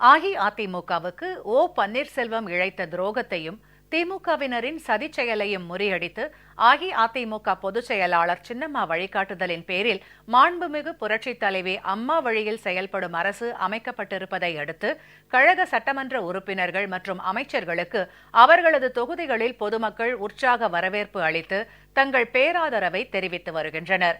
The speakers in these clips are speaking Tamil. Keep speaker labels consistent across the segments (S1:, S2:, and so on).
S1: அஇஅதிமுகவுக்கு ஓ பன்னீர்செல்வம் இழைத்த துரோகத்தையும் திமுகவினரின் சதிச் செயலையும் முறியடித்து அஇஅதிமுக பொதுச் செயலாளர் சின்னம்மா வழிகாட்டுதலின் பேரில் மாண்புமிகு புரட்சித் தலைவி அம்மா வழியில் செயல்படும் அரசு அமைக்கப்பட்டிருப்பதை அடுத்து கழக சட்டமன்ற உறுப்பினர்கள் மற்றும் அமைச்சர்களுக்கு அவர்களது தொகுதிகளில் பொதுமக்கள் உற்சாக வரவேற்பு அளித்து தங்கள் பேராதரவை தெரிவித்து வருகின்றனர்.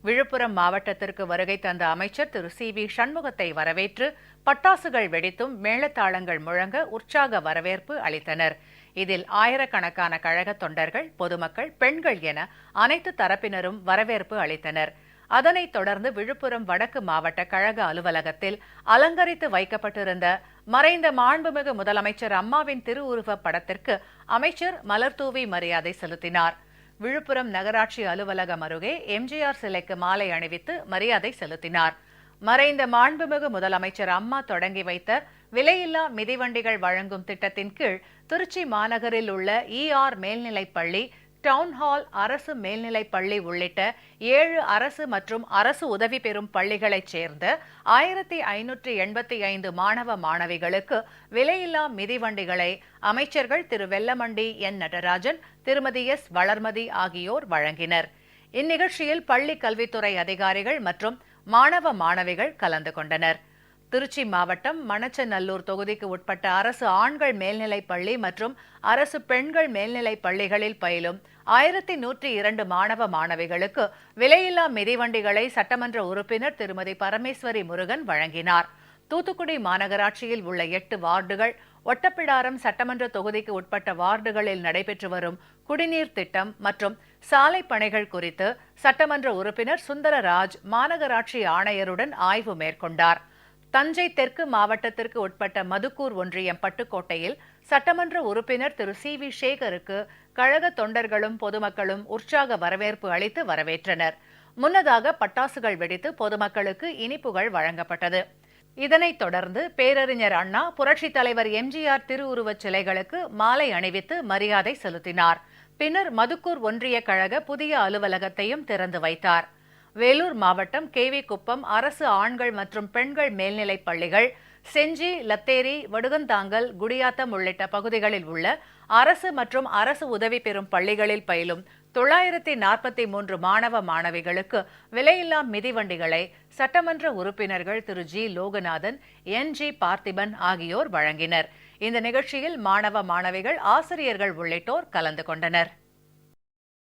S1: விழுப்புரம் மாவட்டத்திற்கு வருகை தந்த அமைச்சர் திரு சி.வி. சண்முகத்தை வரவேற்று பட்டாசுகள் வெடித்தும் மேளதாளங்கள் முழங்க உற்சாக வரவேற்பு அளித்தனர். இதில் ஆயிரக்கணக்கான கழக தொண்டர்கள், பொதுமக்கள், பெண்கள் என அனைத்து தரப்பினரும் வரவேற்பு அளித்தனர். அதனைத் தொடர்ந்து விழுப்புரம் வடக்கு மாவட்ட கழக அலுவலகத்தில் அலங்கரித்து வைக்கப்பட்டிருந்த மறைந்த மாண்புமிகு முதலமைச்சர் அம்மாவின் திருவுருவப் படத்திற்கு அமைச்சர் மலர்தூவி மரியாதை செலுத்தினார். விழுப்புரம் நகராட்சி அலுவலகம் அருகே எம்ஜிஆர் சிலைக்கு மாலை அணிவித்து மரியாதை செலுத்தினார். மறைந்த மாண்புமிகு முதலமைச்சர் அம்மா தொடங்கி வைத்த விலையில்லா மிதிவண்டிகள் வழங்கும் திட்டத்தின் கீழ் திருச்சி மாநகரில் உள்ள ER மேல்நிலைப்பள்ளி, டவுன்ஹால் அரசு மேல்நிலைப்பள்ளி உள்ளிட்ட 7 அரசு மற்றும் அரசு உதவி பெறும் பள்ளிகளைச் சேர்ந்த 1585 மாணவ மாணவிகளுக்கு விலையில்லா மிதிவண்டிகளை அமைச்சர்கள் திரு வெல்லமண்டி என் நடராஜன், திருமதி எஸ் வளர்மதி ஆகியோர் வழங்கினர். இந்நிகழ்ச்சியில் பள்ளி கல்வித்துறை அதிகாரிகள் மற்றும் மாணவ மாணவிகள் கலந்து கொண்டனர். திருச்சி மாவட்டம் மணச்சநல்லூர் தொகுதிக்கு உட்பட்ட அரசு ஆண்கள் மேல்நிலைப் பள்ளி மற்றும் அரசு பெண்கள் மேல்நிலைப் பள்ளிகளில் பயிலும் 1102 மாணவ மாணவிகளுக்கு விலையில்லா மிதிவண்டிகளை சட்டமன்ற உறுப்பினர் திருமதி பரமேஸ்வரி முருகன் வழங்கினார். தூத்துக்குடி மாநகராட்சியில் உள்ள 8 வார்டுகள், ஒட்டப்பிடாரம் சட்டமன்ற தொகுதிக்கு உட்பட்ட வார்டுகளில் நடைபெற்று வரும் குடிநீர் திட்டம் மற்றும் சாலை பணிகள் குறித்து சட்டமன்ற உறுப்பினர் சுந்தரராஜ் மாநகராட்சி ஆணையருடன் ஆய்வு மேற்கொண்டார். தஞ்சை தெற்கு மாவட்டத்திற்கு உட்பட்ட மதுக்கூர் ஒன்றியம் பட்டுக்கோட்டையில் சட்டமன்ற உறுப்பினர் திரு சி.வி. சேகருக்கு கழக தொண்டர்களும் பொதுமக்களும் உற்சாக வரவேற்பு அளித்து வரவேற்றனர். முன்னதாக பட்டாசுகள் வெடித்து பொதுமக்களுக்கு இனிப்புகள் வழங்கப்பட்டது. இதனைத் தொடர்ந்து பேரறிஞர் அண்ணா, புரட்சித் தலைவர் எம்ஜிஆர் திருவுருவச் சிலைகளுக்கு மாலை அணிவித்து மரியாதை செலுத்தினார். பின்னர் மதுக்கூர் ஒன்றிய கழக புதிய அலுவலகத்தையும் திறந்து வைத்தார். வேலூர் மாவட்டம் KV குப்பம் அரசு ஆண்கள் மற்றும் பெண்கள் மேல்நிலைப் பள்ளிகள், செஞ்சி, லத்தேரி, வடுகந்தாங்கல், குடியாத்தம் உள்ளிட்ட பகுதிகளில் உள்ள அரசு மற்றும் அரசு உதவி பெறும் பள்ளிகளில் பயிலும் 943 மாணவ மாணவிகளுக்கு விலையில்லா மிதிவண்டிகளை சட்டமன்ற உறுப்பினர்கள் திரு ஜி. லோகநாதன், NG. பார்த்திபன் ஆகியோர் வழங்கினர். இந்த நிகழ்ச்சியில் மாணவ மாணவிகள், ஆசிரியர்கள் உள்ளிட்டோர் கலந்து கொண்டனர்.